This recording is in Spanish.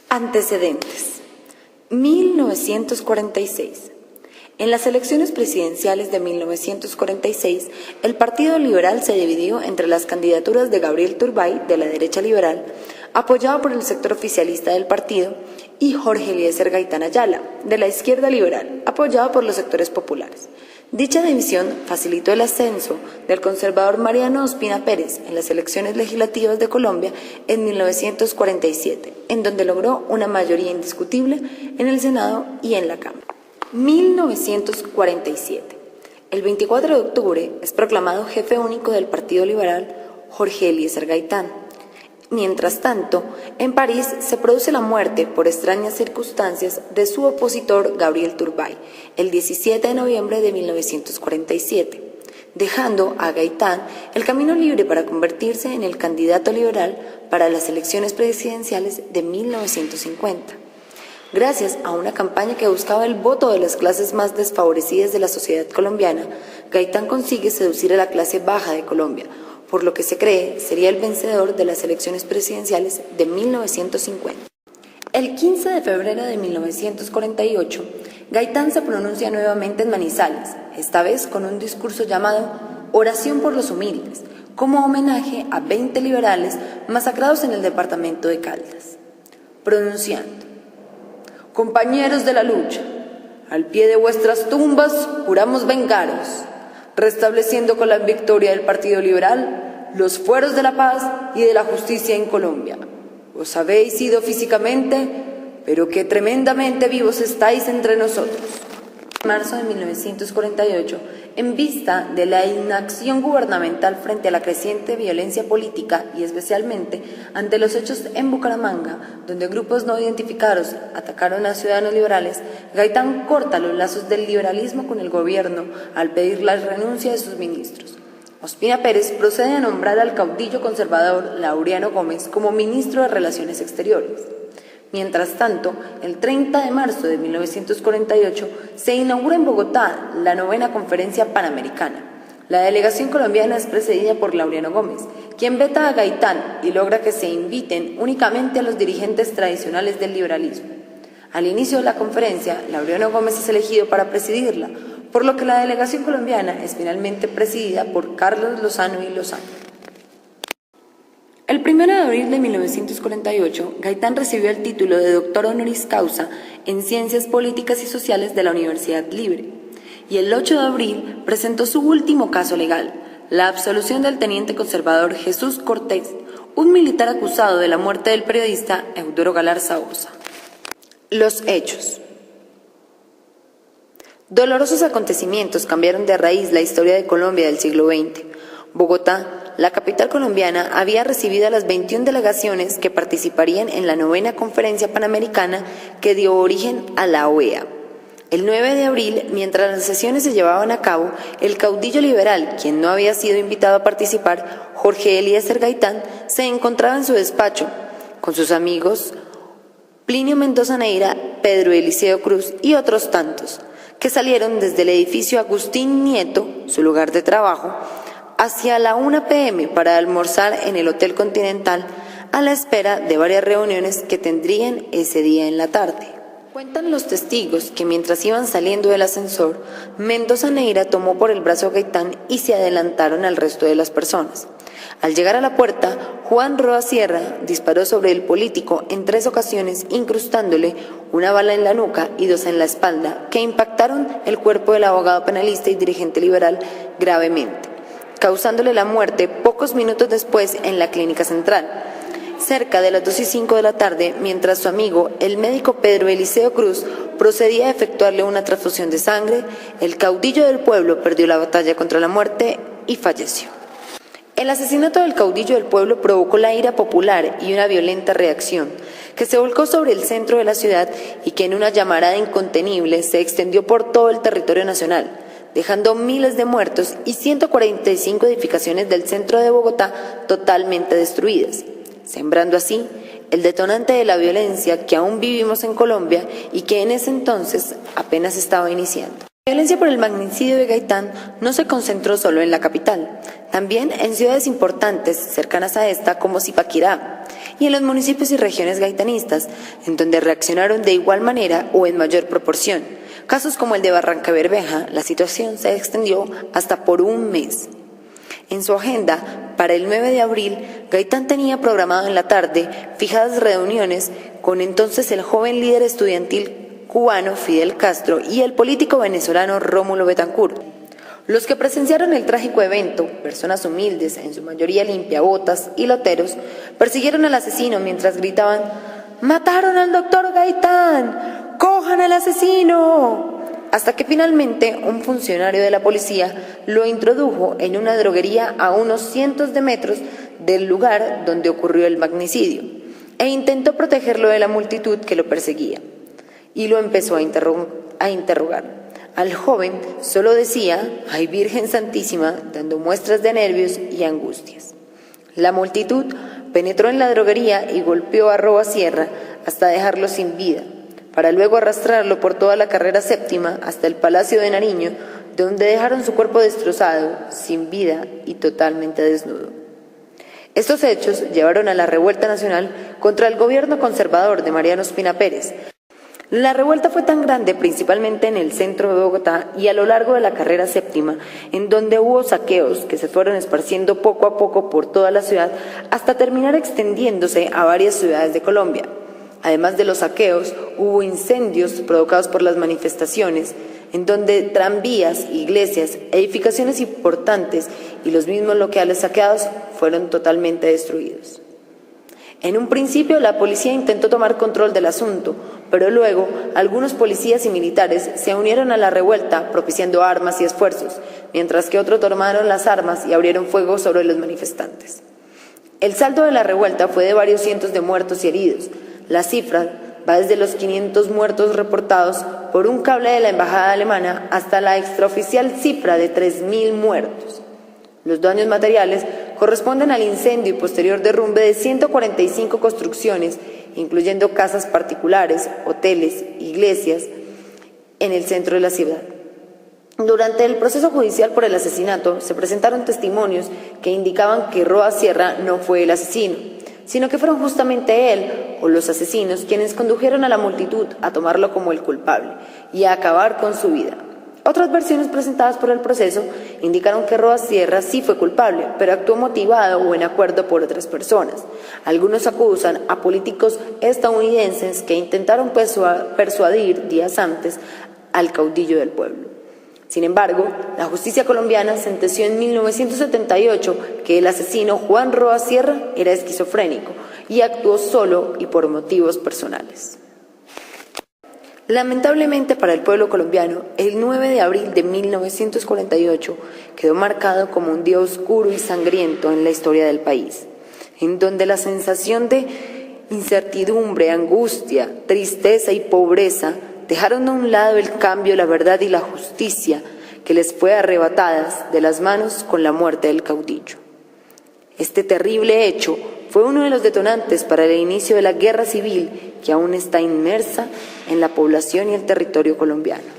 Antecedentes. 1946. En las elecciones presidenciales de 1946, el Partido Liberal se dividió entre las candidaturas de Gabriel Turbay, de la derecha liberal, apoyado por el sector oficialista del partido, y Jorge Eliezer Gaitán Ayala, de la izquierda liberal, apoyado por los sectores populares. Dicha división facilitó el ascenso del conservador Mariano Ospina Pérez en las elecciones legislativas de Colombia en 1947, en donde logró una mayoría indiscutible en el Senado y en la Cámara. 1947. El 24 de octubre es proclamado jefe único del Partido Liberal Jorge Eliezer Gaitán. Mientras tanto, en París se produce la muerte por extrañas circunstancias de su opositor Gabriel Turbay el 17 de noviembre de 1947, dejando a Gaitán el camino libre para convertirse en el candidato liberal para las elecciones presidenciales de 1950. Gracias a una campaña que buscaba el voto de las clases más desfavorecidas de la sociedad colombiana, Gaitán consigue seducir a la clase baja de Colombia, por lo que se cree sería el vencedor de las elecciones presidenciales de 1950. El 15 de febrero de 1948, Gaitán se pronuncia nuevamente en Manizales, esta vez con un discurso llamado Oración por los Humildes, como homenaje a 20 liberales masacrados en el departamento de Caldas, pronunciando: Compañeros de la lucha, al pie de vuestras tumbas juramos vengaros, restableciendo con la victoria del Partido Liberal los fueros de la paz y de la justicia en Colombia. Os habéis ido físicamente, pero que tremendamente vivos estáis entre nosotros. En marzo de 1948, en vista de la inacción gubernamental frente a la creciente violencia política y especialmente ante los hechos en Bucaramanga, donde grupos no identificados atacaron a ciudadanos liberales, Gaitán corta los lazos del liberalismo con el gobierno al pedir la renuncia de sus ministros. Ospina Pérez procede a nombrar al caudillo conservador Laureano Gómez como ministro de Relaciones Exteriores. Mientras tanto, el 30 de marzo de 1948 se inaugura en Bogotá la 9ª Conferencia Panamericana. La delegación colombiana es precedida por Laureano Gómez, quien veta a Gaitán y logra que se inviten únicamente a los dirigentes tradicionales del liberalismo. Al inicio de la conferencia, Laureano Gómez es elegido para presidirla, por lo que la delegación colombiana es finalmente presidida por Carlos Lozano y Lozano. El 1 de abril de 1948, Gaitán recibió el título de doctor honoris causa en Ciencias Políticas y Sociales de la Universidad Libre, y el 8 de abril presentó su último caso legal, la absolución del teniente conservador Jesús Cortés, un militar acusado de la muerte del periodista Eudoro Galarza Osa. Los hechos. Dolorosos acontecimientos cambiaron de raíz la historia de Colombia del siglo XX. Bogotá, la capital colombiana, había recibido a las 21 delegaciones que participarían en la 9ª Conferencia Panamericana que dio origen a la OEA. El 9 de abril, mientras las sesiones se llevaban a cabo, el caudillo liberal, quien no había sido invitado a participar, Jorge Eliezer Gaitán, se encontraba en su despacho con sus amigos Plinio Mendoza Neira, Pedro Eliseo Cruz y otros tantos, que salieron desde el edificio Agustín Nieto, su lugar de trabajo, hacia la 1 p.m. para almorzar en el Hotel Continental a la espera de varias reuniones que tendrían ese día en la tarde. Cuentan los testigos que mientras iban saliendo del ascensor, Mendoza Neira tomó por el brazo a Gaitán y se adelantaron al resto de las personas. Al llegar a la puerta, Juan Roa Sierra disparó sobre el político en 3 ocasiones, incrustándole una bala en la nuca y 2 en la espalda, que impactaron el cuerpo del abogado penalista y dirigente liberal gravemente, causándole la muerte pocos minutos después en la clínica central. Cerca de las 2:05 de la tarde, mientras su amigo, el médico Pedro Eliseo Cruz, procedía a efectuarle una transfusión de sangre, el caudillo del pueblo perdió la batalla contra la muerte y falleció. El asesinato del caudillo del pueblo provocó la ira popular y una violenta reacción, que se volcó sobre el centro de la ciudad y que en una llamarada incontenible se extendió por todo el territorio nacional, dejando miles de muertos y 145 edificaciones del centro de Bogotá totalmente destruidas, sembrando así el detonante de la violencia que aún vivimos en Colombia y que en ese entonces apenas estaba iniciando. La violencia por el magnicidio de Gaitán no se concentró solo en la capital, también en ciudades importantes cercanas a esta como Zipaquirá, y en los municipios y regiones gaitanistas, en donde reaccionaron de igual manera o en mayor proporción. Casos como el de Barranca Bermeja, la situación se extendió hasta por un mes. En su agenda, para el 9 de abril, Gaitán tenía programado en la tarde fijadas reuniones con entonces el joven líder estudiantil cubano Fidel Castro y el político venezolano Rómulo Betancourt. Los que presenciaron el trágico evento, personas humildes, en su mayoría limpiabotas y loteros, persiguieron al asesino mientras gritaban: ¡Mataron al doctor Gaitán! ¡Cojan al asesino! Hasta que finalmente un funcionario de la policía lo introdujo en una droguería a unos cientos de metros del lugar donde ocurrió el magnicidio e intentó protegerlo de la multitud que lo perseguía. Y lo empezó a interrogar. Al joven solo decía: ¡Ay, Virgen Santísima!, dando muestras de nervios y angustias. La multitud penetró en la droguería y golpeó a Roa Sierra hasta dejarlo sin vida, para luego arrastrarlo por toda la carrera séptima hasta el Palacio de Nariño, donde dejaron su cuerpo destrozado, sin vida y totalmente desnudo. Estos hechos llevaron a la revuelta nacional contra el gobierno conservador de Mariano Ospina Pérez. La revuelta fue tan grande principalmente en el centro de Bogotá y a lo largo de la carrera séptima, en donde hubo saqueos que se fueron esparciendo poco a poco por toda la ciudad hasta terminar extendiéndose a varias ciudades de Colombia. Además de los saqueos, hubo incendios provocados por las manifestaciones, en donde tranvías, iglesias, edificaciones importantes y los mismos locales saqueados fueron totalmente destruidos. En un principio la policía intentó tomar control del asunto, pero luego algunos policías y militares se unieron a la revuelta propiciando armas y esfuerzos, mientras que otros tomaron las armas y abrieron fuego sobre los manifestantes. El saldo de la revuelta fue de varios cientos de muertos y heridos. La cifra va desde los 500 muertos reportados por un cable de la embajada alemana hasta la extraoficial cifra de 3.000 muertos. Los daños materiales corresponden al incendio y posterior derrumbe de 145 construcciones, incluyendo casas particulares, hoteles, iglesias, en el centro de la ciudad. Durante el proceso judicial por el asesinato, se presentaron testimonios que indicaban que Roa Sierra no fue el asesino, sino que fueron justamente él o los asesinos quienes condujeron a la multitud a tomarlo como el culpable y a acabar con su vida. Otras versiones presentadas por el proceso indicaron que Roa Sierra sí fue culpable, pero actuó motivado o en acuerdo por otras personas. Algunos acusan a políticos estadounidenses que intentaron persuadir días antes al caudillo del pueblo. Sin embargo, la justicia colombiana sentenció en 1978 que el asesino Juan Roa Sierra era esquizofrénico y actuó solo y por motivos personales. Lamentablemente para el pueblo colombiano, el 9 de abril de 1948 quedó marcado como un día oscuro y sangriento en la historia del país, en donde la sensación de incertidumbre, angustia, tristeza y pobreza dejaron a un lado el cambio, la verdad y la justicia que les fue arrebatadas de las manos con la muerte del caudillo. Este terrible hecho fue uno de los detonantes para el inicio de la guerra civil que aún está inmersa en la población y el territorio colombiano.